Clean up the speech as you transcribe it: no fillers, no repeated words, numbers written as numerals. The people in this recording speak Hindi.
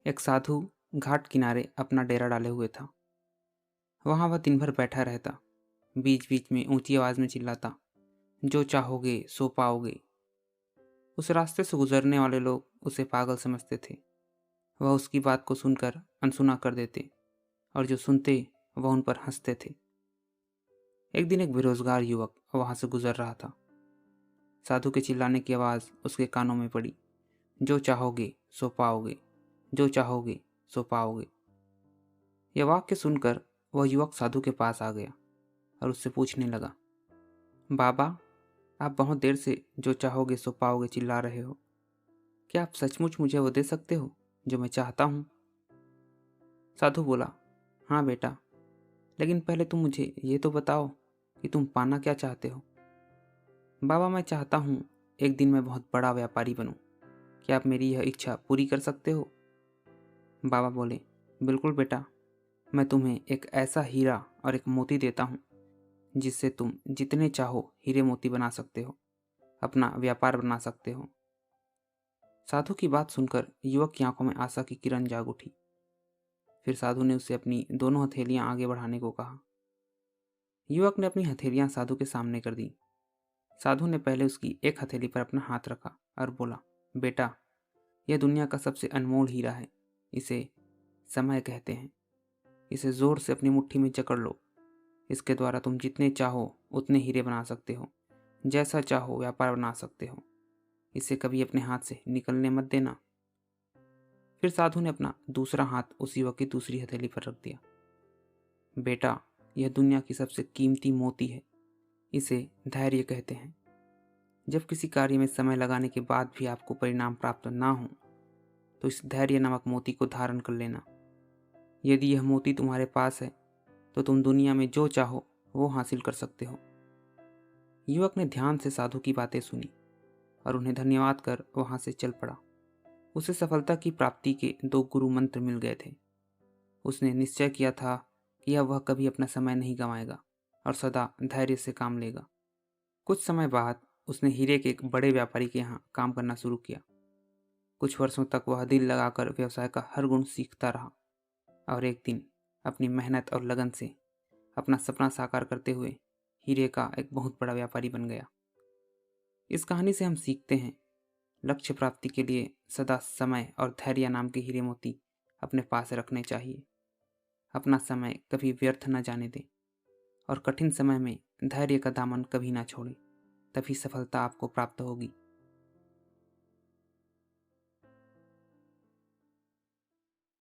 एक साधु घाट किनारे अपना डेरा डाले हुए था। वहां वह दिन भर बैठा रहता, बीच बीच में ऊंची आवाज में चिल्लाता, जो चाहोगे सो पाओगे। उस रास्ते से गुजरने वाले लोग उसे पागल समझते थे। वह उसकी बात को सुनकर अनसुना कर देते और जो सुनते वह उन पर हंसते थे। एक दिन एक बेरोजगार युवक वहां से गुजर रहा था। साधु के चिल्लाने की आवाज उसके कानों में पड़ी, जो चाहोगे सो पाओगे, जो चाहोगे सो पाओगे। यह वाक्य सुनकर वह युवक साधु के पास आ गया और उससे पूछने लगा, बाबा, आप बहुत देर से जो चाहोगे सो पाओगे चिल्ला रहे हो। क्या आप सचमुच मुझे वो दे सकते हो जो मैं चाहता हूँ? साधु बोला, हाँ बेटा, लेकिन पहले तुम मुझे ये तो बताओ कि तुम पाना क्या चाहते हो। बाबा, मैं चाहता हूँ एक दिन मैं बहुत बड़ा व्यापारी बनूं। क्या आप मेरी यह इच्छा पूरी कर सकते हो? बाबा बोले, बिल्कुल बेटा, मैं तुम्हें एक ऐसा हीरा और एक मोती देता हूँ जिससे तुम जितने चाहो हीरे मोती बना सकते हो, अपना व्यापार बना सकते हो। साधु की बात सुनकर युवक की आंखों में आशा की किरण जाग उठी। फिर साधु ने उसे अपनी दोनों हथेलियां आगे बढ़ाने को कहा। युवक ने अपनी हथेलियां साधु के सामने कर दी। साधु ने पहले उसकी एक हथेली पर अपना हाथ रखा और बोला, बेटा, यह दुनिया का सबसे अनमोल हीरा है। इसे समय कहते हैं। इसे जोर से अपनी मुट्ठी में जकड़ लो। इसके द्वारा तुम जितने चाहो उतने हीरे बना सकते हो, जैसा चाहो व्यापार बना सकते हो। इसे कभी अपने हाथ से निकलने मत देना। फिर साधु ने अपना दूसरा हाथ उस युवक की दूसरी हथेली पर रख दिया। बेटा, यह दुनिया की सबसे कीमती मोती है। इसे धैर्य कहते हैं। जब किसी कार्य में समय लगाने के बाद भी आपको परिणाम प्राप्त ना हो तो इस धैर्य नामक मोती को धारण कर लेना। यदि यह मोती तुम्हारे पास है तो तुम दुनिया में जो चाहो वो हासिल कर सकते हो। युवक ने ध्यान से साधु की बातें सुनी और उन्हें धन्यवाद कर वहां से चल पड़ा। उसे सफलता की प्राप्ति के दो गुरु मंत्र मिल गए थे। उसने निश्चय किया था कि अब वह कभी अपना समय नहीं गंवाएगा और सदा धैर्य से काम लेगा। कुछ समय बाद उसने हीरे के एक बड़े व्यापारी के यहाँ काम करना शुरू किया। कुछ वर्षों तक वह दिल लगाकर व्यवसाय का हर गुण सीखता रहा और एक दिन अपनी मेहनत और लगन से अपना सपना साकार करते हुए हीरे का एक बहुत बड़ा व्यापारी बन गया। इस कहानी से हम सीखते हैं, लक्ष्य प्राप्ति के लिए सदा समय और धैर्य नाम के हीरे मोती अपने पास रखने चाहिए। अपना समय कभी व्यर्थ न जाने दें और कठिन समय में धैर्य का दामन कभी ना छोड़ें। तभी सफलता आपको प्राप्त होगी।